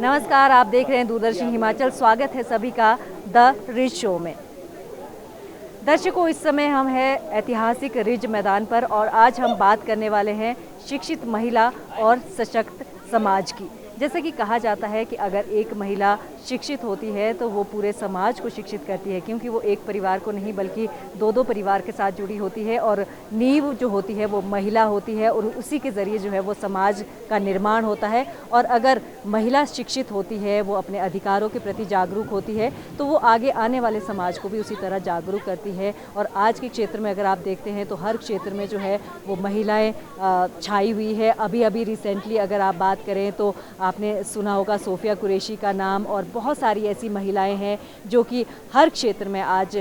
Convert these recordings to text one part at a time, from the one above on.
नमस्कार, आप देख रहे हैं दूरदर्शन हिमाचल। स्वागत है सभी का द रिज शो में। दर्शकों, इस समय हम हैं ऐतिहासिक रिज मैदान पर और आज हम बात करने वाले हैं शिक्षित महिला और सशक्त समाज की। जैसे कि कहा जाता है कि अगर एक महिला शिक्षित होती है तो वो पूरे समाज को शिक्षित करती है, क्योंकि वो एक परिवार को नहीं बल्कि दो परिवार के साथ जुड़ी होती है और नींव जो होती है वो महिला होती है और उसी के ज़रिए जो है वो समाज का निर्माण होता है। और अगर महिला शिक्षित होती है, वो अपने अधिकारों के प्रति जागरूक होती है, तो वो आगे आने वाले समाज को भी उसी तरह जागरूक करती है। और आज के क्षेत्र में अगर आप देखते हैं तो हर क्षेत्र में जो है वो महिलाएं छाई हुई है। अभी अभी रिसेंटली अगर आप बात करें तो आपने सुना होगा सोफिया कुरैशी का नाम, और बहुत सारी ऐसी महिलाएं हैं जो कि हर क्षेत्र में आज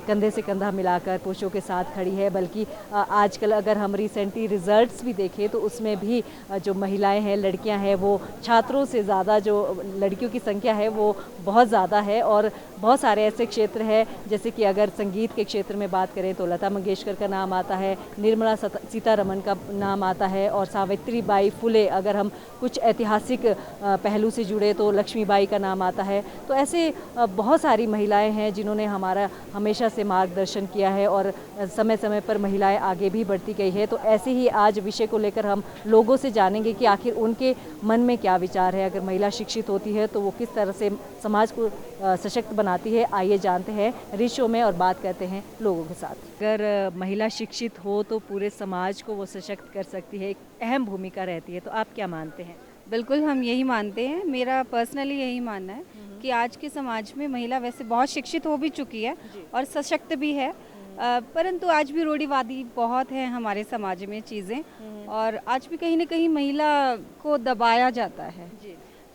कंधे से कंधा मिलाकर पुरुषों के साथ खड़ी है। बल्कि आजकल अगर हम रिसेंटली रिजल्ट्स भी देखें तो उसमें भी जो महिलाएं हैं, लड़कियां हैं, वो छात्रों से ज़्यादा जो लड़कियों की संख्या है वो बहुत ज़्यादा है। और बहुत सारे ऐसे क्षेत्र हैं, जैसे कि अगर संगीत के क्षेत्र में बात करें तो लता मंगेशकर का नाम आता है, निर्मला सीतारमण का नाम आता है, और सावित्री बाई फुले, अगर हम कुछ ऐतिहासिक पहलू से जुड़े तो लक्ष्मीबाई का नाम आता है। तो ऐसे बहुत सारी महिलाएं हैं जिन्होंने हमारा हमेशा से मार्गदर्शन किया है और समय समय पर महिलाएं आगे भी बढ़ती गई है। तो ऐसे ही आज विषय को लेकर हम लोगों से जानेंगे कि आखिर उनके मन में क्या विचार है। अगर महिला शिक्षित होती है तो वो किस तरह से समाज को सशक्त बनाती है। आइए जानते हैं रिज शो में और बात करते हैं लोगों के साथ। अगर महिला शिक्षित हो तो पूरे समाज को वो सशक्त कर सकती है, एक अहम भूमिका रहती है। तो आप क्या मानते हैं? बिल्कुल, हम यही मानते हैं। मेरा पर्सनली यही मानना है कि आज के समाज में महिला वैसे बहुत शिक्षित हो भी चुकी है और सशक्त भी है, परंतु आज भी रूढ़िवादी बहुत है हमारे समाज में चीज़ें, और आज भी कहीं ना कहीं महिला को दबाया जाता है।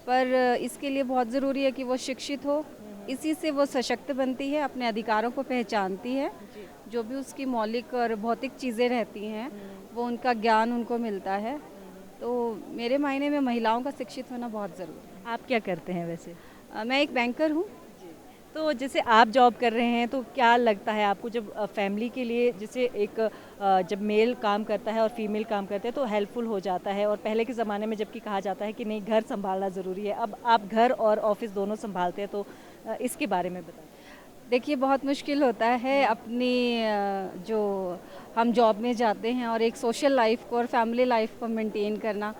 पर इसके लिए बहुत ज़रूरी है कि वो शिक्षित हो, इसी से वो सशक्त बनती है, अपने अधिकारों को पहचानती है। जो भी उसकी मौलिक और भौतिक चीज़ें रहती हैं वो उनका ज्ञान उनको मिलता है। तो मेरे मायने में महिलाओं का शिक्षित होना बहुत ज़रूरी है। आप क्या करते हैं वैसे? मैं एक बैंकर हूँ। तो जैसे आप जॉब कर रहे हैं तो क्या लगता है आपको, जब फैमिली के लिए जैसे एक जब मेल काम करता है और फीमेल काम करते हैं तो हेल्पफुल हो जाता है, और पहले के ज़माने में जबकि कहा जाता है कि नहीं, घर संभालना ज़रूरी है, अब आप घर और ऑफिस दोनों संभालते हैं, तो इसके बारे में बताएं। देखिए, बहुत मुश्किल होता है अपनी जो हम जॉब में जाते हैं और एक सोशल लाइफ को और फैमिली लाइफ को मेंटेन करना।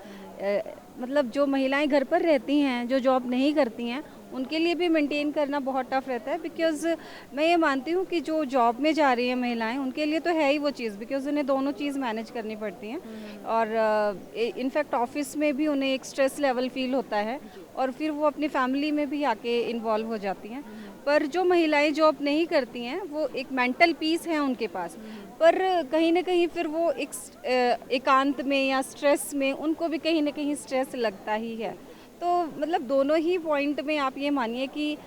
मतलब जो महिलाएं घर पर रहती हैं, जो जॉब नहीं करती हैं, उनके लिए भी मेंटेन करना बहुत टफ रहता है। बिकॉज़ मैं ये मानती हूँ कि जो जॉब में जा रही हैं महिलाएं, उनके लिए तो है ही वो चीज़, बिकॉज़ उन्हें दोनों चीज़ मैनेज करनी पड़ती हैं। और इनफैक्ट ऑफिस में भी उन्हें एक स्ट्रेस लेवल फील होता है और फिर वो अपनी फैमिली में भी आके इन्वॉल्व हो जाती हैं। पर जो महिलाएं जॉब नहीं करती हैं, वो एक मेंटल पीस है उनके पास, पर कहीं ना कहीं फिर वो एक एकांत में या स्ट्रेस में उनको भी कहीं ना कहीं स्ट्रेस लगता ही है। तो मतलब दोनों ही पॉइंट में आप ये मानिए कि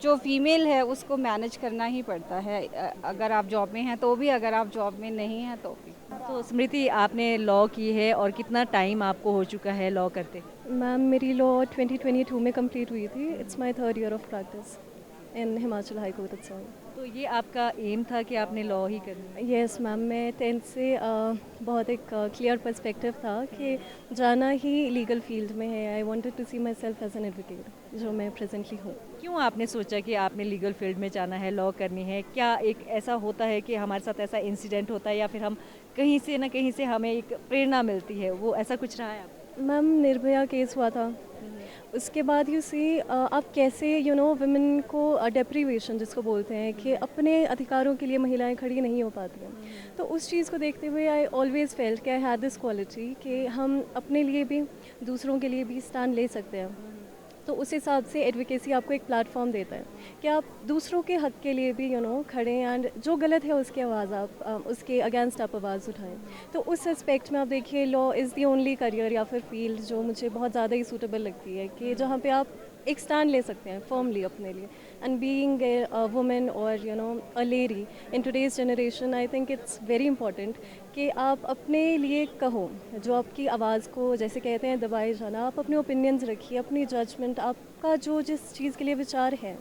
जो फीमेल है उसको मैनेज करना ही पड़ता है, अगर आप जॉब में हैं तो भी, अगर आप जॉब में नहीं हैं तो भी। तो स्मृति, आपने लॉ की है और कितना टाइम आपको हो चुका है लॉ करते? मैम, मेरी लॉ 2022 में कंप्लीट हुई थी। It's my third year of practice in Himachal high court itself. तो ये आपका एम था कि आपने लॉ ही करना है? यस मैम, मैं 10th से बहुत एक क्लियर पर्सपेक्टिव था कि जाना ही लीगल फील्ड में है। I wanted to see myself as an advocate, जो मैं प्रेजेंटली हूँ। क्यों आपने सोचा कि आपने लीगल फील्ड में जाना है, लॉ करनी है? क्या एक ऐसा होता है कि हमारे साथ ऐसा इंसिडेंट होता है या फिर हम कहीं से ना कहीं से हमें एक प्रेरणा मिलती है, वो ऐसा कुछ रहा है आपको? मैम, निर्भया केस हुआ था, उसके बाद यू सी आप कैसे वुमेन को डेप्रीवेशन जिसको बोलते हैं कि अपने अधिकारों के लिए महिलाएं खड़ी नहीं हो पाती हैं। तो उस चीज़ को देखते हुए आई ऑलवेज़ फेल्ट कि आई हैड दिस क्वालिटी कि हम अपने लिए भी दूसरों के लिए भी स्टैंड ले सकते हैं। तो उस हिसाब से एडवोकेसी आपको एक प्लेटफॉर्म देता है कि आप दूसरों के हक के लिए भी खड़े हैं, एंड जो गलत है उसकी आवाज़ आप उसके अगेंस्ट आप आवाज़ उठाएं। तो उस एस्पेक्ट में आप देखिए, law is the only career या फिर फील्ड जो मुझे बहुत ज़्यादा ही सूटेबल लगती है, कि जहाँ पे आप एक स्टैंड ले सकते हैं फर्मली अपने लिए। एंड बीइंग अ वुमेन और a lady in today's generation, I think it's very important कि आप अपने लिए कहो, जो आपकी आवाज़ को जैसे कहते हैं दबाए जाना, आप अपने ओपिनियंस रखिए, अपनी जजमेंट, आपका जो जिस चीज़ के लिए विचार है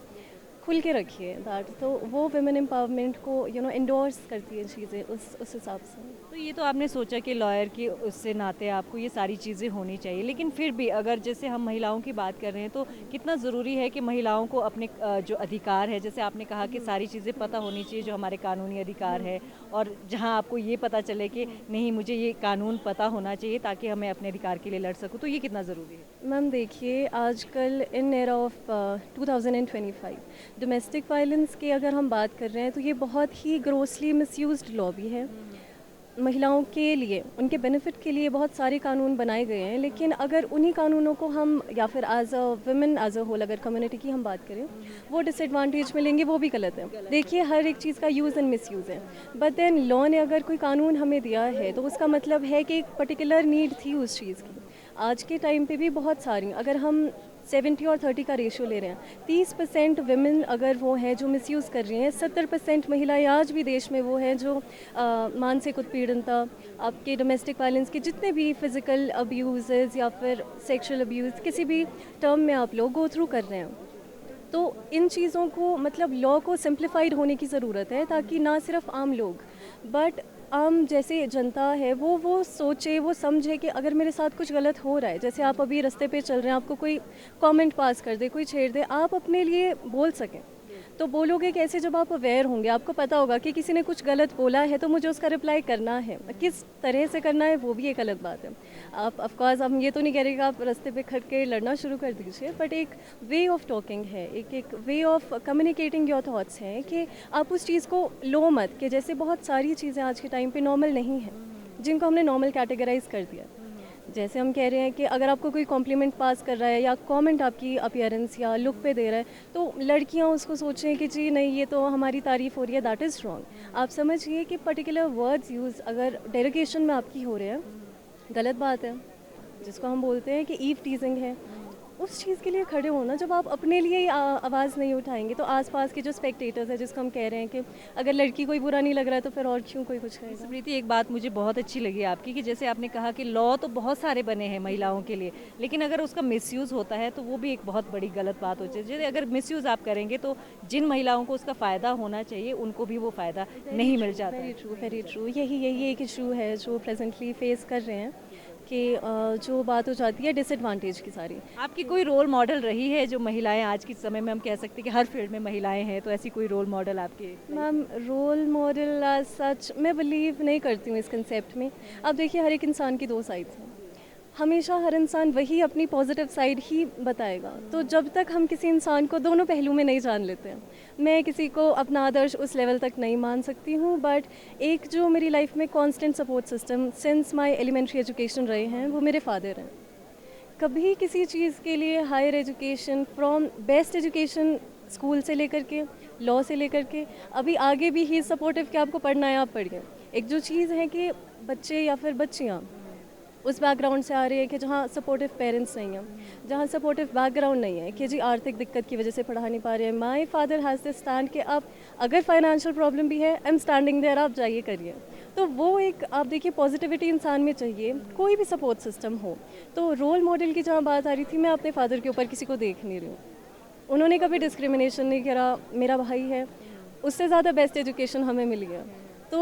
खुल के रखिए दैट। तो वो वुमेन एम्पावरमेंट को इंडोर्स करती है चीज़ें उस हिसाब से। तो ये तो आपने सोचा कि लॉयर की उससे नाते आपको ये सारी चीज़ें होनी चाहिए, लेकिन फिर भी अगर जैसे हम महिलाओं की बात कर रहे हैं तो कितना ज़रूरी है कि महिलाओं को अपने जो अधिकार है, जैसे आपने कहा कि सारी चीज़ें पता होनी चाहिए जो हमारे कानूनी अधिकार है, और जहां आपको ये पता चले कि नहीं मुझे ये कानून पता होना चाहिए ताकि हमें अपने अधिकार के लिए लड़ सकूं, तो ये कितना ज़रूरी है? मैम देखिए, आजकल इन एरा ऑफ 2025 डोमेस्टिक वायलेंस की अगर हम बात कर रहे हैं तो ये बहुत ही ग्रोसली मिसयूज्ड लॉ भी है। महिलाओं के लिए, उनके बेनिफिट के लिए बहुत सारे कानून बनाए गए हैं, लेकिन अगर उन्हीं कानूनों को हम या फिर as a women as a whole अगर कम्युनिटी की हम बात करें वो डिसएडवांटेज में लेंगे, वो भी गलत है। देखिए, हर एक चीज़ का यूज़ एंड मिसयूज़ है, बट देन लॉ ने अगर कोई कानून हमें दिया है तो उसका मतलब है कि एक पर्टिकुलर नीड थी उस चीज़ की। आज के टाइम पे भी बहुत सारी, अगर हम 70 और 30 का रेशियो ले रहे हैं, 30% विमेन अगर वो हैं जो मिसयूज़ कर रही हैं, 70% महिलाएं आज भी देश में वो हैं जो मानसिक उत्पीड़नता, आपके डोमेस्टिक वायलेंस के जितने भी फिज़िकल अब्यूज़ या फिर सेक्सुअल अब्यूज़ किसी भी टर्म में आप लोग गो थ्रू कर रहे हैं। तो इन चीज़ों को मतलब लॉ को सिंप्लीफाइड होने की ज़रूरत है, ताकि ना सिर्फ आम लोग बट आम जैसे जनता है वो सोचे, वो समझे कि अगर मेरे साथ कुछ गलत हो रहा है, जैसे आप अभी रास्ते पे चल रहे हैं, आपको कोई कमेंट पास कर दे, कोई छेड़ दे, आप अपने लिए बोल सकें। तो बोलोगे कैसे? जब आप अवेयर होंगे, आपको पता होगा कि किसी ने कुछ गलत बोला है तो मुझे उसका रिप्लाई करना है, किस तरह से करना है वो भी एक अलग बात है। आप ऑफकोर्स हम ये तो नहीं कह रहे कि आप रास्ते पे खड़ के लड़ना शुरू कर दीजिए, बट एक वे ऑफ टॉकिंग है, एक way of communicating your thoughts हैं कि आप उस चीज़ को लो मत, कि जैसे बहुत सारी चीज़ें आज के टाइम पे नॉर्मल नहीं हैं जिनको हमने नॉर्मल कैटेगराइज कर दिया। जैसे हम कह रहे हैं कि अगर आपको कोई कॉम्प्लीमेंट पास कर रहा है या कमेंट आपकी अपीयरेंस या लुक पे दे रहा है, तो लड़कियां उसको सोचें कि जी नहीं, ये तो हमारी तारीफ़ हो रही है, दैट इज़ रॉन्ग। आप समझिए कि पर्टिकुलर वर्ड्स यूज़ अगर डेरोगेशन में आपकी हो रहे हैं, गलत बात है, जिसको हम बोलते हैं कि ईव टीजिंग है। उस चीज़ के लिए खड़े होना, जब आप अपने लिए ही आवाज़ नहीं उठाएंगे तो आसपास के जो स्पेक्टेटर्स हैं, जिसको हम कह रहे हैं कि अगर लड़की कोई बुरा नहीं लग रहा है तो फिर और क्यों कोई कुछ कहेगा। स्मृति, एक बात मुझे बहुत अच्छी लगी आपकी कि जैसे आपने कहा कि लॉ तो बहुत सारे बने हैं महिलाओं के लिए, लेकिन अगर उसका मिसयूज़ होता है तो वो भी एक बहुत बड़ी गलत बात हो जाती है। अगर मिसयूज़ आप करेंगे तो जिन महिलाओं को उसका फ़ायदा होना चाहिए उनको भी वो फ़ायदा नहीं मिल जाता। Very true. यही एक इशू है जो प्रेजेंटली फेस कर रहे हैं कि जो बात हो जाती है डिसएडवांटेज की सारी। आपकी कोई रोल मॉडल रही है जो महिलाएं आज के समय में, हम कह सकते हैं कि हर फील्ड में महिलाएं हैं, तो ऐसी कोई रोल मॉडल आपके? मैम, रोल मॉडल सच मैं बिलीव नहीं करती हूँ इस कंसेप्ट में। अब देखिए, हर एक इंसान की दो साइड्स हैं, हमेशा हर इंसान वही अपनी पॉजिटिव साइड ही बताएगा। तो जब तक हम किसी इंसान को दोनों पहलू में नहीं जान लेते हैं, मैं किसी को अपना आदर्श उस लेवल तक नहीं मान सकती हूँ। बट एक जो मेरी लाइफ में constant support system since my elementary education रहे हैं वो मेरे फादर हैं। कभी किसी चीज़ के लिए higher education, from best education school से लेकर के लॉ से लेकर के अभी आगे भी ही सपोर्टिव कि आपको पढ़ना है आप पढ़िए। एक जो चीज़ है कि बच्चे या फिर बच्चियाँ उस बैकग्राउंड से आ रही है कि जहाँ सपोर्टिव पेरेंट्स नहीं हैं, जहाँ सपोर्टिव बैकग्राउंड नहीं है, कि जी आर्थिक दिक्कत की वजह से पढ़ा नहीं पा रहे हैं। My father has this stand कि आप अगर फाइनेंशियल प्रॉब्लम भी है, आई एम स्टैंडिंग देयर, आप जाइए करिए। तो वो एक आप देखिए पॉजिटिविटी इंसान में चाहिए, कोई भी सपोर्ट सिस्टम हो। तो रोल मॉडल की जहाँ बात आ रही थी, मैं अपने फादर के ऊपर किसी को देख नहीं रही हूँ। उन्होंने कभी डिस्क्रिमिनेशन नहीं करा, मेरा भाई है, उससे ज़्यादा बेस्ट एजुकेशन हमें मिली है। तो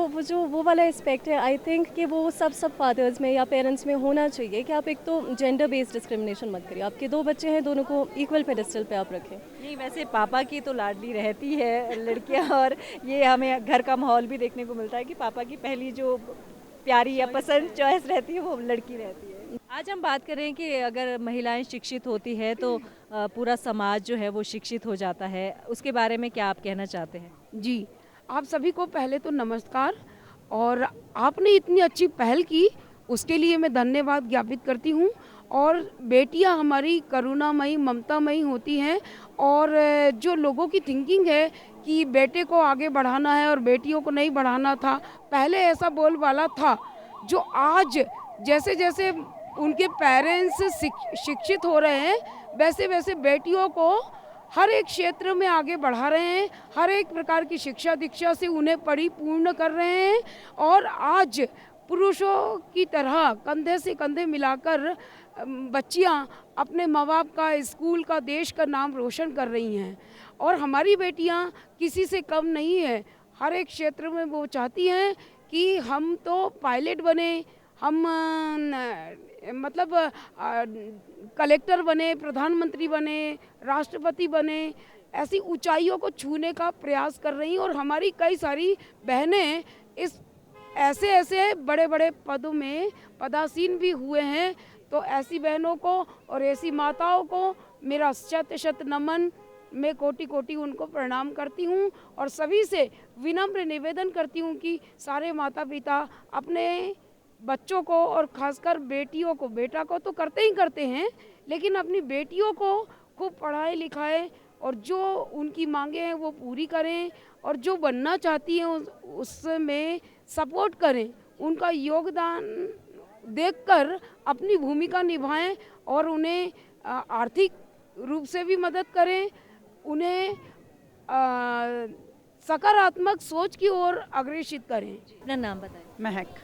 वो वाला एस्पेक्ट है, आई थिंक कि वो सब फादर्स में या पेरेंट्स में होना चाहिए कि आप एक तो जेंडर बेस्ड डिस्क्रिमिनेशन मत करिए। आपके दो बच्चे हैं, दोनों को इक्वल पेडेस्टल पे आप रखें। नहीं, वैसे पापा की तो लाडली रहती है लड़कियां, और ये हमें घर का माहौल भी देखने को मिलता है कि पापा की पहली जो प्यारी या पसंद चॉइस रहती है वो लड़की रहती है। आज हम बात करें कि अगर महिलाएं शिक्षित होती है तो पूरा समाज जो है वो शिक्षित हो जाता है, उसके बारे में क्या आप कहना चाहते हैं? जी, आप सभी को पहले तो नमस्कार, और आपने इतनी अच्छी पहल की उसके लिए मैं धन्यवाद ज्ञापित करती हूँ। और बेटियाँ हमारी करुणामयी, ममतामयी होती हैं, और जो लोगों की थिंकिंग है कि बेटे को आगे बढ़ाना है और बेटियों को नहीं बढ़ाना था, पहले ऐसा बोलबाला था, जो आज जैसे जैसे उनके पेरेंट्स शिक्षित हो रहे हैं वैसे वैसे बेटियों को हर एक क्षेत्र में आगे बढ़ा रहे हैं, हर एक प्रकार की शिक्षा दीक्षा से उन्हें परिपूर्ण कर रहे हैं, और आज पुरुषों की तरह कंधे से कंधे मिलाकर बच्चियां अपने माँ बाप का, स्कूल का, देश का नाम रोशन कर रही हैं। और हमारी बेटियां किसी से कम नहीं है, हर एक क्षेत्र में वो चाहती हैं कि हम तो पायलट बने, हम मतलब कलेक्टर बने, प्रधानमंत्री बने, राष्ट्रपति बने, ऐसी ऊंचाइयों को छूने का प्रयास कर रही हैं। और हमारी कई सारी बहनें इस ऐसे ऐसे बड़े बड़े पदों में पदासीन भी हुए हैं। तो ऐसी बहनों को और ऐसी माताओं को मेरा शत शत नमन, मैं कोटि कोटि उनको प्रणाम करती हूँ। और सभी से विनम्र निवेदन करती हूँ कि सारे माता पिता अपने बच्चों को और खासकर बेटियों को, बेटा को तो करते ही करते हैं, लेकिन अपनी बेटियों को खूब पढ़ाए लिखाए और जो उनकी मांगे हैं वो पूरी करें, और जो बनना चाहती हैं उसमें सपोर्ट करें, उनका योगदान देखकर अपनी भूमिका निभाएं और उन्हें आर्थिक रूप से भी मदद करें, उन्हें सकारात्मक सोच की ओर अग्रेसित करें। अपना नाम बताएं। महक।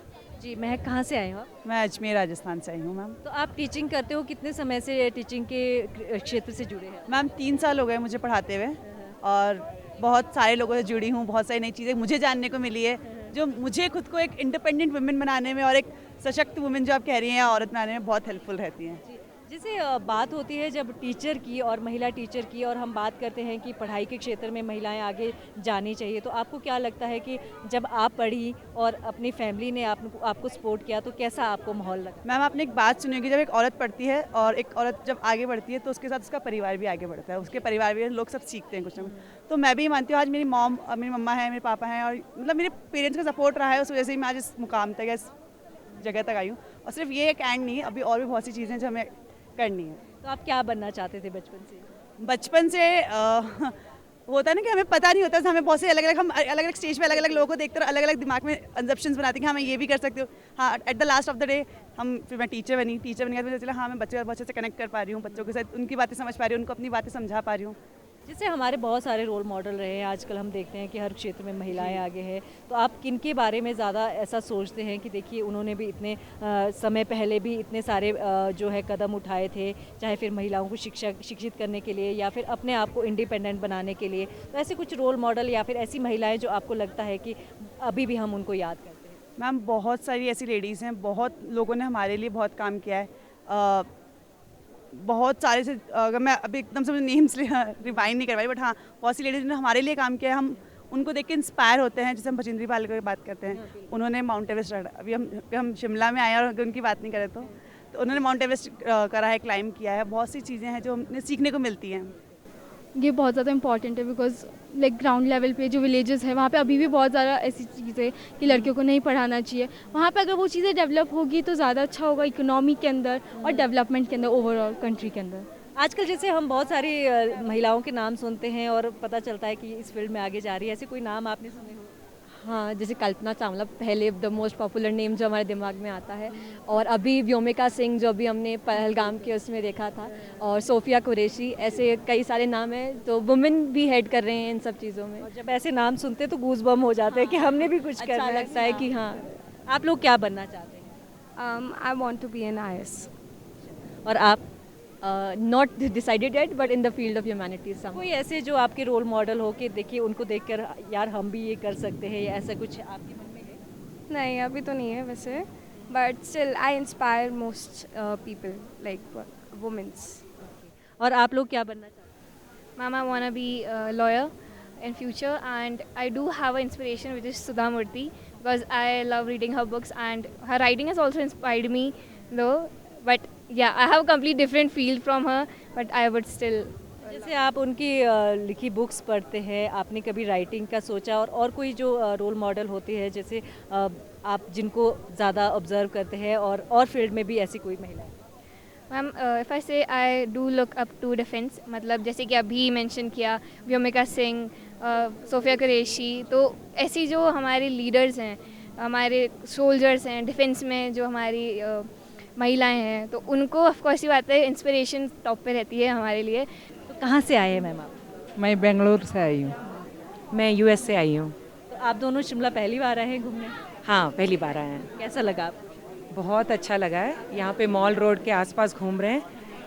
जी महक, कहाँ से आए हो आप? मैं अजमेर राजस्थान से आई हूँ मैम। तो आप टीचिंग करते हो, कितने समय से टीचिंग के क्षेत्र से जुड़े हैं? मैम 3 साल हो गए मुझे पढ़ाते हुए, और बहुत सारे लोगों से जुड़ी हूँ, बहुत सारी नई चीज़ें मुझे जानने को मिली है जो मुझे खुद को एक इंडिपेंडेंट वुमेन बनाने में और एक सशक्त वुमेन जो आप कह रही हैं औरत बनाने में बहुत हेल्पफुल रहती हैं। जी, जैसे बात होती है जब टीचर की और महिला टीचर की, और हम बात करते हैं कि पढ़ाई के क्षेत्र में महिलाएं आगे जानी चाहिए, तो आपको क्या लगता है कि जब आप पढ़ी और अपनी फैमिली ने आपको सपोर्ट किया तो कैसा आपको माहौल लगा? मैम आपने एक बात सुनी होगी, जब एक औरत पढ़ती है और एक औरत जब आगे बढ़ती है तो उसके साथ उसका परिवार भी आगे बढ़ता है, उसके परिवार भी लोग सब सीखते हैं कुछ ना कुछ। तो मैं भी मानती हूँ आज मेरी मेरी मम्मा है, मेरे पापा हैं, और मतलब मेरे पेरेंट्स का सपोर्ट रहा है, उस वजह से ही मैं आज इस मुकाम तक, इस जगह तक आई हूँ। और सिर्फ ये एक एंड नहीं है, अभी और भी बहुत सी चीज़ें जो हमें करनी है। तो आप क्या बनना चाहते थे बचपन से? बचपन से होता है ना कि हमें पता नहीं होता, हमें बहुत से हम अलग अलग स्टेज पे अलग अलग लोगों को देखते हैं, अलग अलग दिमाग में कंसेप्शंस बनाते हैं कि हाँ मैं ये भी कर सकती हूँ। हाँ, at the last of the day फिर मैं टीचर बनी के बाद मुझे चला हाँ मैं बच्चे बहुत अच्छे से कनेक्ट कर पा रही हूँ, बच्चों के साथ उनकी बातें समझ पा रही हूँ, उनको अपनी बातें समझा पा रही हूँ। जैसे हमारे बहुत सारे रोल मॉडल रहे हैं, आजकल हम देखते हैं कि हर क्षेत्र में महिलाएं आगे हैं, तो आप किन के बारे में ज़्यादा ऐसा सोचते हैं कि देखिए उन्होंने भी इतने समय पहले भी इतने सारे जो है कदम उठाए थे, चाहे फिर महिलाओं को शिक्षित करने के लिए या फिर अपने आप को इंडिपेंडेंट बनाने के लिए, तो ऐसे कुछ रोल मॉडल या फिर ऐसी महिलाएं जो आपको लगता है कि अभी भी हम उनको याद करते हैं? मैम बहुत सारी ऐसी लेडीज़ हैं, बहुत लोगों ने हमारे लिए बहुत काम किया है, बहुत सारे से अगर मैं अभी एकदम से नेम्स रिवाइंड नहीं कर पाई, बट हाँ बहुत सी लेडीज़ ने हमारे लिए काम किया है, हम उनको देख के इंस्पायर होते हैं। जैसे हम बचिंद्री पाल की बात करते हैं, उन्होंने माउंट एवरेस्ट चढ़ा, अभी हम शिमला में आए और अगर उनकी बात नहीं करें तो उन्होंने माउंट एवरेस्ट करा है, क्लाइंब किया है। बहुत सी चीज़ें हैं जो हमें सीखने को मिलती हैं। ये बहुत ज़्यादा इंपॉर्टेंट है बिकॉज लाइक ग्राउंड लेवल पे जो विलेजेस है वहाँ पे अभी भी बहुत ज़्यादा ऐसी चीज़ें कि लड़कियों को नहीं पढ़ाना चाहिए। वहाँ पे अगर वो चीज़ें डेवलप होगी तो ज़्यादा अच्छा होगा इकोनॉमी के अंदर और डेवलपमेंट के अंदर, ओवरऑल कंट्री के अंदर। आजकल जैसे हम बहुत सारी महिलाओं के नाम सुनते हैं और पता चलता है कि इस फील्ड में आगे जा रही है, ऐसे कोई नाम आपने सुने हो? हाँ, जैसे कल्पना चावला पहले द मोस्ट पॉपुलर नेम जो हमारे दिमाग में आता है, और अभी व्योमिका सिंह जो अभी हमने पहलगाम के उसमें देखा था, और सोफिया कुरैशी, ऐसे कई सारे नाम हैं। तो वुमेन भी हेड कर रहे हैं इन सब चीज़ों में। और जब ऐसे नाम सुनते हैं तो गूज बम हो जाते हैं कि हमने भी कुछ अच्छा करना है। लगता है कि हाँ। आप लोग क्या बनना चाहते हैं? I want to be an IAS। और आप? Not decided at but in the field of humanities. कोई ऐसे जो आपके रोल मॉडल हो कि देखिए उनको देखकर यार हम भी ये कर सकते हैं, या ऐसा कुछ आपके मन में है? नहीं, अभी तो नहीं है वैसे, but still I inspire most people like womens. और आप लोग क्या बनना चाहते हैं? Ma'am, I want to be a lawyer in future, and I do have an inspiration which is Sudha Murthy, because I love reading her books and her writing has also inspired me though, but yeah, I have a complete different field from her, but I would still जैसे आप उनकी लिखी books पढ़ते हैं, आपने कभी writing का सोचा? और कोई जो रोल मॉडल होते हैं जैसे आप जिनको ज़्यादा ऑब्जर्व करते हैं और फील्ड में भी ऐसी कोई महिला? Ma'am if I say I do look up to defence, मतलब जैसे कि अभी मेंशन किया व्योमिका सिंह, सोफिया कुरैशी, तो ऐसी जो हमारे लीडर्स हैं, हमारे सोल्जर्स हैं डिफेंस में, जो हमारी महिलाएं हैं, तो उनको ऑफ कोर्स ये बात है इंस्पिरेशन टॉप पे रहती है हमारे लिए। तो कहाँ से आए हैं मैम आप? मैं बेंगलुरु से आई हूँ। मैं US से आई हूँ। तो आप दोनों शिमला पहली बार आए हैं घूमने? हाँ, पहली बार आए हैं। कैसा लगा आपको? बहुत अच्छा लगा है। यहाँ पे मॉल रोड के आसपास घूम रहे हैं।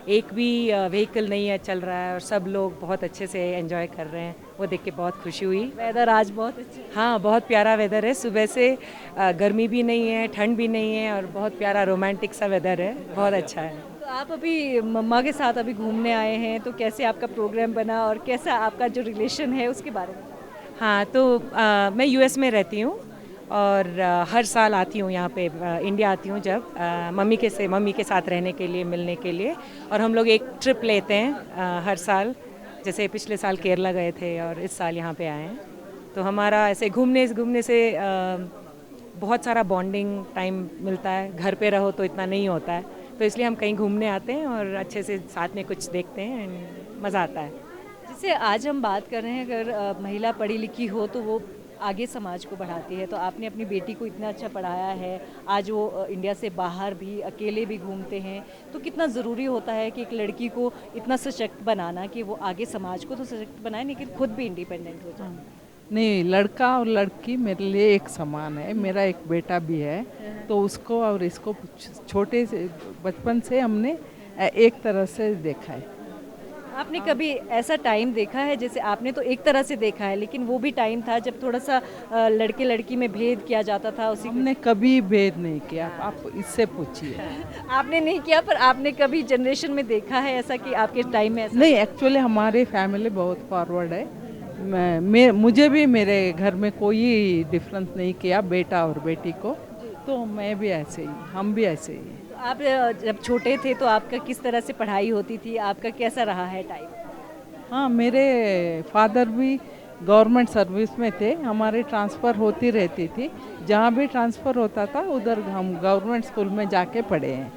एक भी व्हीकल नहीं है चल रहा है और सब लोग बहुत अच्छे से एंजॉय कर रहे हैं, वो देख के बहुत खुशी हुई। वेदर आज बहुत अच्छा है। हाँ, बहुत प्यारा वेदर है, सुबह से गर्मी भी नहीं है, ठंड भी नहीं है और बहुत प्यारा रोमांटिक सा वेदर है, बहुत अच्छा है। तो आप अभी मम्मा के साथ अभी घूमने आए हैं, तो कैसे आपका प्रोग्राम बना और कैसा आपका जो रिलेशन है उसके बारे में? हाँ, तो मैं यूएस में रहती हूँ और हर साल आती हूँ यहाँ पे, इंडिया आती हूँ जब मम्मी के साथ रहने के लिए, मिलने के लिए। और हम लोग एक ट्रिप लेते हैं हर साल, जैसे पिछले साल केरला गए थे और इस साल यहाँ पे आए हैं। तो हमारा ऐसे घूमने से बहुत सारा बॉन्डिंग टाइम मिलता है, घर पे रहो तो इतना नहीं होता है, तो इसलिए हम कहीं घूमने आते हैं और अच्छे से साथ में कुछ देखते हैं, मज़ा आता है। जैसे आज हम बात कर रहे हैं, अगर महिला पढ़ी लिखी हो तो वो आगे समाज को बढ़ाती है, तो आपने अपनी बेटी को इतना अच्छा पढ़ाया है, आज वो इंडिया से बाहर भी अकेले भी घूमते हैं, तो कितना ज़रूरी होता है कि एक लड़की को इतना सशक्त बनाना कि वो आगे समाज को तो सशक्त बनाए लेकिन खुद भी इंडिपेंडेंट हो जाए। नहीं, लड़का और लड़की मेरे लिए एक समान है। मेरा एक बेटा भी है, तो उसको और इसको छोटे से बचपन से हमने एक तरह से देखा है। आपने कभी ऐसा टाइम देखा है, जैसे आपने तो एक तरह से देखा है, लेकिन वो भी टाइम था जब थोड़ा सा लड़के लड़की में भेद किया जाता था, उसी हमने कभी भेद नहीं किया, आप इससे पूछिए। आपने नहीं किया, पर आपने कभी जनरेशन में देखा है ऐसा कि आपके टाइम में ऐसा? नहीं, एक्चुअली हमारे फैमिली बहुत फॉरवर्ड है। मुझे भी मेरे घर में कोई डिफरेंस नहीं किया बेटा और बेटी को, तो मैं भी ऐसे ही, हम भी ऐसे ही। आप जब छोटे थे तो आपका किस तरह से पढ़ाई होती थी, आपका कैसा रहा है टाइम? हाँ, मेरे फादर भी गवर्नमेंट सर्विस में थे, हमारे ट्रांसफ़र होती रहती थी, जहाँ भी ट्रांसफ़र होता था उधर हम गवर्नमेंट स्कूल में जाके पढ़े हैं।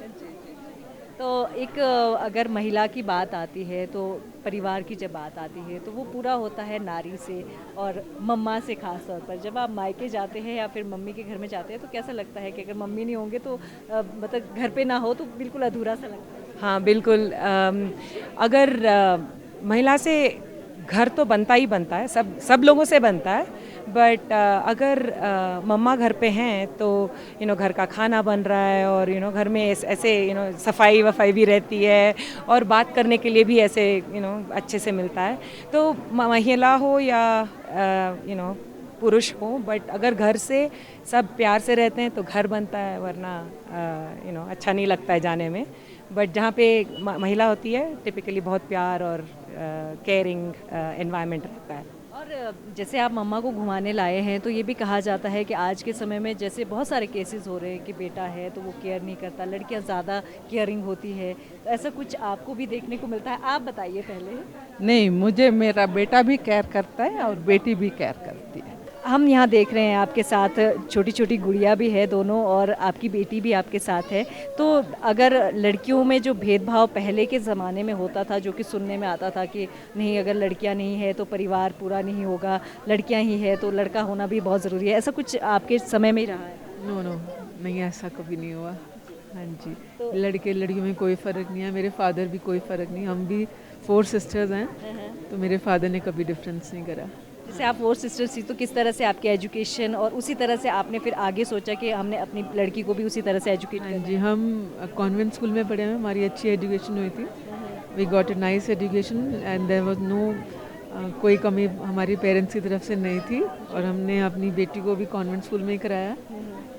तो एक अगर महिला की बात आती है, तो परिवार की जब बात आती है तो वो पूरा होता है नारी से और मम्मा से। ख़ास तौर पर जब आप मायके जाते हैं या फिर मम्मी के घर में जाते हैं तो कैसा लगता है कि अगर मम्मी नहीं होंगे तो मतलब घर पे ना हो तो बिल्कुल अधूरा सा लगता है? हाँ, बिल्कुल। अगर महिला से घर तो बनता ही बनता है, सब लोगों से बनता है, बट अगर मम्मा घर पे हैं तो घर का खाना बन रहा है और घर में ऐसे सफाई वफाई भी रहती है और बात करने के लिए भी ऐसे अच्छे से मिलता है। तो महिला हो या पुरुष हो, बट अगर घर से सब प्यार से रहते हैं तो घर बनता है, वरना अच्छा नहीं लगता है जाने में। बट जहाँ पे महिला होती है टिपिकली बहुत प्यार और केयरिंग एनवायरनमेंट रहता है। और जैसे आप मम्मा को घुमाने लाए हैं, तो ये भी कहा जाता है कि आज के समय में जैसे बहुत सारे केसेस हो रहे हैं कि बेटा है तो वो केयर नहीं करता, लड़कियां ज़्यादा केयरिंग होती है, तो ऐसा कुछ आपको भी देखने को मिलता है? आप बताइए पहले। नहीं, मुझे मेरा बेटा भी केयर करता है और बेटी भी केयर करती है। हम यहाँ देख रहे हैं आपके साथ छोटी छोटी गुड़िया भी है दोनों, और आपकी बेटी भी आपके साथ है। तो अगर लड़कियों में जो भेदभाव पहले के ज़माने में होता था, जो कि सुनने में आता था कि नहीं, अगर लड़कियाँ नहीं है तो परिवार पूरा नहीं होगा, लड़कियाँ ही है तो लड़का होना भी बहुत ज़रूरी है, ऐसा कुछ आपके समय में ही रहा है? नो, नहीं, ऐसा कभी नहीं हुआ। हाँ जी, लड़के लड़कियों में कोई फ़र्क नहीं है, मेरे फादर भी कोई फ़र्क नहीं, हम भी 4 सिस्टर्स हैं, तो मेरे फादर ने कभी डिफरेंस नहीं करा। जैसे आप 4 सिस्टर्स थी, तो किस तरह से आपकी एजुकेशन, और उसी तरह से आपने फिर आगे सोचा कि हमने अपनी लड़की को भी उसी तरह से एजुकेट करना? हाँ जी, हम कॉन्वेंट स्कूल में पढ़े हैं, हमारी अच्छी एजुकेशन हुई थी, we got a nice education and there was no कोई कमी हमारी पेरेंट्स की तरफ से नहीं थी, और हमने अपनी बेटी को भी कॉन्वेंट स्कूल में ही कराया।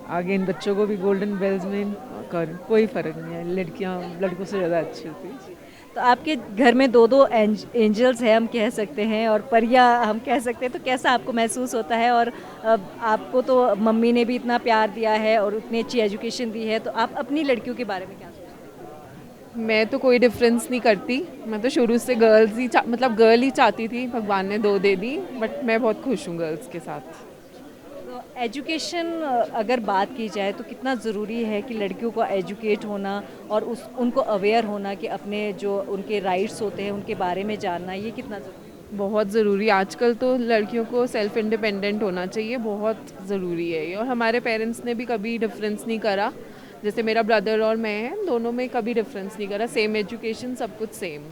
आगे इन बच्चों को भी गोल्डन बेल्स में कोई फ़र्क नहीं है, लड़कियाँ लड़कों से ज़्यादा अच्छी थी। तो आपके घर में 2 एंजल्स हैं, हम कह सकते हैं, और परियां हम कह सकते हैं, तो कैसा आपको महसूस होता है? और आपको तो मम्मी ने भी इतना प्यार दिया है और उतनी अच्छी एजुकेशन दी है, तो आप अपनी लड़कियों के बारे में क्या सोचते हैं? मैं तो कोई डिफरेंस नहीं करती, मैं तो शुरू से गर्ल ही चाहती थी, भगवान ने 2 दे दी, बट मैं बहुत खुश हूँ गर्ल्स के साथ। तो एजुकेशन अगर बात की जाए तो कितना ज़रूरी है कि लड़कियों को एजुकेट होना और उनको अवेयर होना कि अपने जो उनके राइट्स होते हैं उनके बारे में जानना, ये कितना ज़रूरी? बहुत ज़रूरी, आजकल तो लड़कियों को सेल्फ इंडिपेंडेंट होना चाहिए, बहुत ज़रूरी है ये। और हमारे पेरेंट्स ने भी कभी डिफरेंस नहीं करा, जैसे मेरा ब्रदर और मैं हैं, दोनों में कभी डिफरेंस नहीं करा, सेम एजुकेशन, सब कुछ सेम।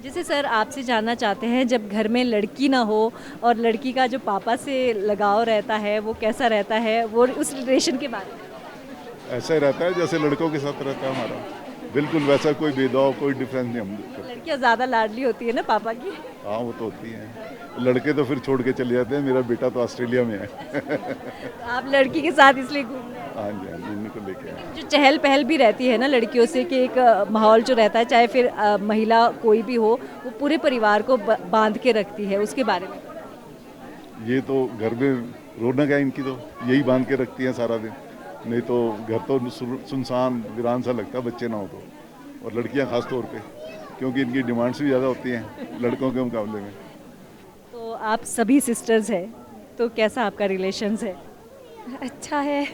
जैसे सर आपसे जानना चाहते हैं, जब घर में लड़की ना हो और लड़की का जो पापा से लगाव रहता है वो कैसा रहता है, वो उस रिलेशन के बारे में? ऐसा ही रहता है जैसे लड़कों के साथ रहता है हमारा। बिल्कुल वैसा कोई भेदभाव, कोई डिफरेंस नहीं हम करते। लड़कियाँ ज़्यादा लाडली होती है ना पापा की। हाँ वो तो होती हैं, लड़के तो फिर छोड़ के चले जाते हैं। मेरा बेटा तो ऑस्ट्रेलिया में है। तो आप लड़की के साथ इसलिए घूमने आए। हाँ जी, हाँ जी, इन्हीं को लेके आए। जो चहल पहल भी रहती है ना लड़कियों से कि एक माहौल जो रहता है, चाहे फिर महिला कोई भी हो, वो पूरे परिवार को बांध के रखती है, उसके बारे में। ये तो घर में रौनक है इनकी, तो यही बांध के रखती हैं सारा दिन। नहीं तो घर तो सुनसान वीरान सा लगता है बच्चे ना हो तो, और लड़कियां खास तौर पे, क्योंकि इनकी डिमांड्स भी ज़्यादा होती हैं लड़कों के मुकाबले में। तो आप सभी सिस्टर्स हैं, तो कैसा आपका रिलेशंस है? अच्छा है,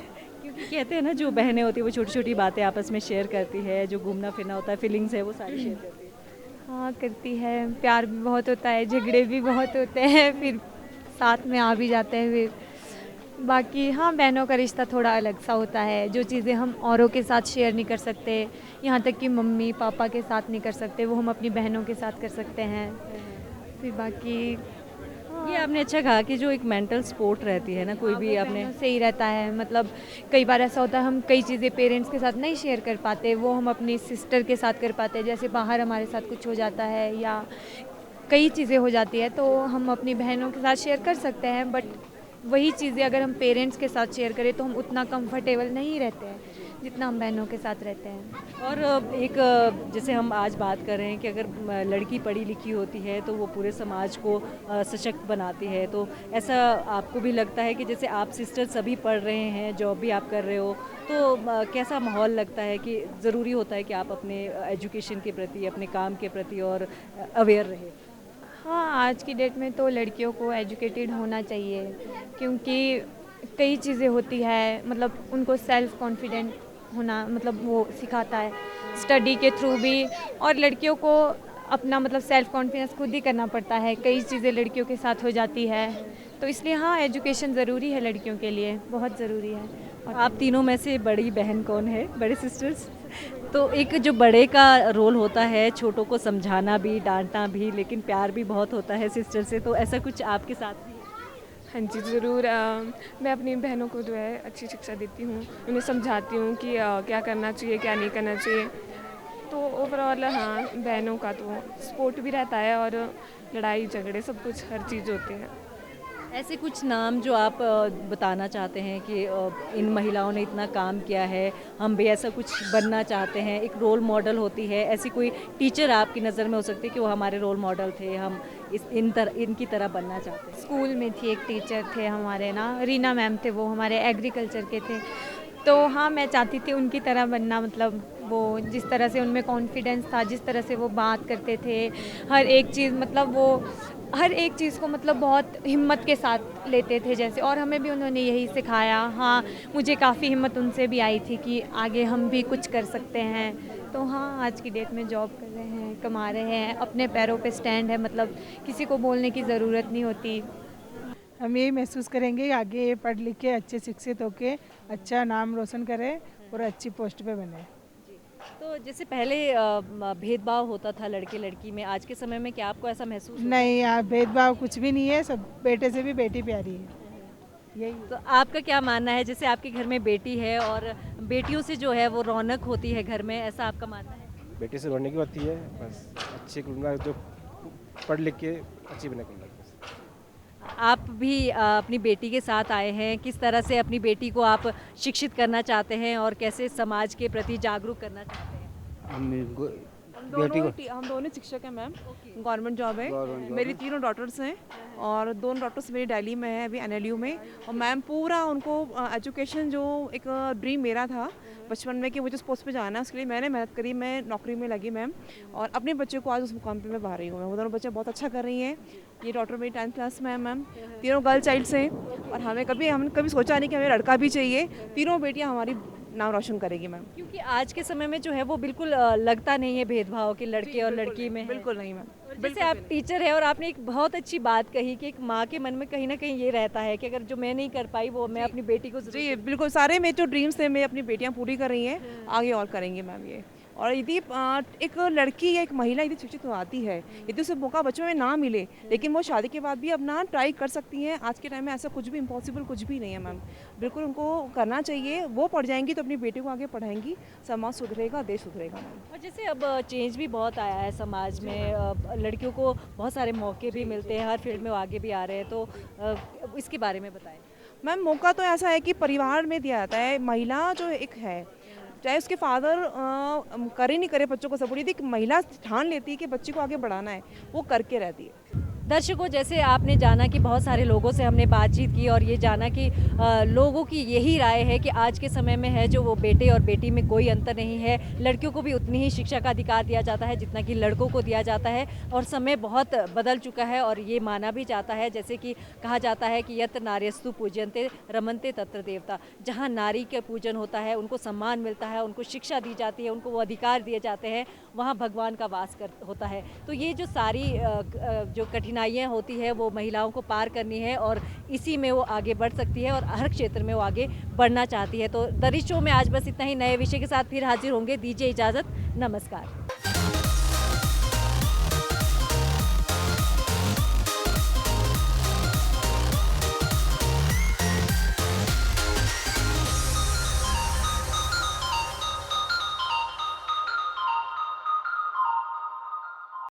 क्योंकि कहते हैं ना जो बहनें होती है वो छोटी छोटी बातें आपस में शेयर करती है, जो घूमना फिरना होता है, फीलिंग्स है, वो सारी शेयर करती है। हाँ करती है, प्यार भी बहुत होता है, झगड़े भी बहुत होते हैं, फिर साथ में आ भी जाते हैं। फिर बाकी हाँ, बहनों का रिश्ता थोड़ा अलग सा होता है, जो चीज़ें हम औरों के साथ शेयर नहीं कर सकते, यहाँ तक कि मम्मी पापा के साथ नहीं कर सकते, वो हम अपनी बहनों के साथ कर सकते हैं। फिर बाकी ये आपने अच्छा कहा कि जो एक मेंटल सपोर्ट रहती है ना, कोई भी आपने सही रहता है। मतलब कई बार ऐसा होता है हम कई चीज़ें पेरेंट्स के साथ नहीं शेयर कर पाते, वो हम अपनी सिस्टर के साथ कर पाते हैं। जैसे बाहर हमारे साथ कुछ हो जाता है या कई चीज़ें हो जाती है तो हम अपनी बहनों के साथ शेयर कर सकते हैं, बट वही चीज़ें अगर हम पेरेंट्स के साथ शेयर करें तो हम उतना कंफर्टेबल नहीं रहते हैं जितना हम बहनों के साथ रहते हैं। और एक जैसे हम आज बात कर रहे हैं कि अगर लड़की पढ़ी लिखी होती है तो वो पूरे समाज को सशक्त बनाती है, तो ऐसा आपको भी लगता है कि जैसे आप सिस्टर सभी पढ़ रहे हैं, जॉब भी आप कर रहे हो, तो कैसा माहौल लगता है कि ज़रूरी होता है कि आप अपने एजुकेशन के प्रति, अपने काम के प्रति और अवेयर रहे? हाँ, आज की डेट में तो लड़कियों को एजुकेटेड होना चाहिए, क्योंकि कई चीज़ें होती है, मतलब उनको सेल्फ कॉन्फिडेंट होना मतलब वो सिखाता है स्टडी के थ्रू भी, और लड़कियों को अपना मतलब सेल्फ कॉन्फिडेंस खुद ही करना पड़ता है, कई चीज़ें लड़कियों के साथ हो जाती है, तो इसलिए हाँ एजुकेशन ज़रूरी है लड़कियों के लिए, बहुत ज़रूरी है। और आप तीनों में से बड़ी बहन कौन है, बड़े सिस्टर्स? तो एक जो बड़े का रोल होता है छोटों को समझाना भी, डांटना भी, लेकिन प्यार भी बहुत होता है सिस्टर से, तो ऐसा कुछ आपके साथ भी है? हाँ जी ज़रूर। मैं अपनी बहनों को जो है अच्छी शिक्षा देती हूँ, उन्हें समझाती हूँ कि क्या करना चाहिए क्या नहीं करना चाहिए। तो ओवरऑल हाँ, बहनों का तो सपोर्ट भी रहता है और लड़ाई झगड़े सब कुछ हर चीज़ होती है। ऐसे कुछ नाम जो आप बताना चाहते हैं कि इन महिलाओं ने इतना काम किया है, हम भी ऐसा कुछ बनना चाहते हैं, एक रोल मॉडल होती है, ऐसी कोई टीचर आपकी नज़र में हो सकती है कि वो हमारे रोल मॉडल थे, हम इनकी तरह बनना चाहते हैं? स्कूल में थी एक टीचर थे हमारे ना, रीना मैम थे, वो हमारे एग्रीकल्चर के थे, तो हाँ मैं चाहती थी उनकी तरह बनना। मतलब वो जिस तरह से उनमें कॉन्फिडेंस था, जिस तरह से वो बात करते थे, हर एक चीज़ मतलब वो हर एक चीज़ को मतलब बहुत हिम्मत के साथ लेते थे जैसे, और हमें भी उन्होंने यही सिखाया। हाँ मुझे काफ़ी हिम्मत उनसे भी आई थी कि आगे हम भी कुछ कर सकते हैं। तो हाँ आज की डेट में जॉब कर रहे हैं, कमा रहे हैं, अपने पैरों पे स्टैंड है, मतलब किसी को बोलने की ज़रूरत नहीं होती। हम यही महसूस करेंगे आगे पढ़ लिख के अच्छे शिक्षित होके अच्छा नाम रोशन करें और अच्छी पोस्ट पे बने। तो जैसे पहले भेदभाव होता था लड़के लड़की में, आज के समय में क्या आपको ऐसा महसूस होता है? नहीं, यहाँ भेदभाव कुछ भी नहीं है, सब बेटे से भी बेटी प्यारी है, यही। तो आपका क्या मानना है, जैसे आपके घर में बेटी है और बेटियों से जो है वो रौनक होती है घर में, ऐसा आपका मानना है? बेटी से रौनक होती है, बस अच्छी जो पढ़ लिख के अच्छी बने करना। आप भी अपनी बेटी के साथ आए हैं, किस तरह से अपनी बेटी को आप शिक्षित करना चाहते हैं और कैसे समाज के प्रति जागरूक करना चाहते हैं? हम दोनों शिक्षक हैं मैम, गवर्नमेंट जॉब है, मेरी तीनों डॉटर्स हैं और दोनों डॉटर्स मेरी दिल्ली में है अभी NLU में, और मैम पूरा उनको एजुकेशन जो एक ड्रीम मेरा था बचपन में कि मुझे उस पोस्ट पे जाना है, उसके लिए मैंने मेहनत करी, मैं नौकरी में लगी मैम, और अपने बच्चे को आज उस मुकाम पे मैं पा रही हूँ। वो दोनों बच्चे बहुत अच्छा कर रही हैं। ये डॉटर मेरी 10th क्लास में है मैम, तीनों गर्ल चाइल्ड से, और हमने कभी सोचा नहीं कि हमें लड़का भी चाहिए, तीनों बेटियाँ हमारी नाम रोशन करेगी मैम। क्योंकि आज के समय में जो है वो बिल्कुल लगता नहीं है भेदभाव कि लड़के और लड़की में, बिल्कुल नहीं मैम। जैसे आप टीचर है और आपने एक बहुत अच्छी बात कही कि एक माँ के मन में कहीं ना कहीं ये रहता है कि अगर जो मैं नहीं कर पाई वो मैं अपनी बेटी को जी बिल्कुल, सारे मेरे जो ड्रीम्स थे मैं अपनी बेटियाँ पूरी कर रही हैं, आगे और करेंगी मैम ये। और यदि एक लड़की या एक महिला यदि शिक्षित हो आती है, यदि उसे मौका बचपन में ना मिले, लेकिन वो शादी के बाद भी अपना ट्राई कर सकती हैं। आज के टाइम में ऐसा कुछ भी इम्पॉसिबल कुछ भी नहीं है मैम, बिल्कुल उनको करना चाहिए। वो पढ़ जाएंगी तो अपनी बेटी को आगे पढ़ाएंगी, समाज सुधरेगा, देश सुधरेगा मैम। और जैसे अब चेंज भी बहुत आया है समाज में, लड़कियों को बहुत सारे मौके भी मिलते हैं, हर फील्ड में वो आगे भी आ रहे हैं, तो इसके बारे में बताएं। मैम मौका तो ऐसा है कि परिवार में दिया जाता है। महिला जो एक है, चाहे उसके फादर करे नहीं करे बच्चों को सपोर्ट, यदि एक महिला ठान लेती है कि बच्ची को आगे बढ़ाना है, वो करके रहती है। दर्शकों, जैसे आपने जाना कि बहुत सारे लोगों से हमने बातचीत की और ये जाना कि लोगों की यही राय है कि आज के समय में है जो वो बेटे और बेटी में कोई अंतर नहीं है। लड़कियों को भी उतनी ही शिक्षा का अधिकार दिया जाता है जितना कि लड़कों को दिया जाता है, और समय बहुत बदल चुका है और ये माना भी जाता है, जैसे कि कहा जाता है कि यत्र नार्यस्तु पूज्यन्ते रमन्ते तत्र देवता। जहाँ नारी के पूजन होता है, उनको सम्मान मिलता है, उनको शिक्षा दी जाती है, उनको वो अधिकार दिए जाते हैं, वहाँ भगवान का वास होता है। तो ये जो सारी जो कठिनाइयाँ होती है वो महिलाओं को पार करनी है और इसी में वो आगे बढ़ सकती है और हर क्षेत्र में वो आगे बढ़ना चाहती है। तो द रिच शो में आज बस इतना ही। नए विषय के साथ फिर हाजिर होंगे। दीजिए इजाज़त, नमस्कार।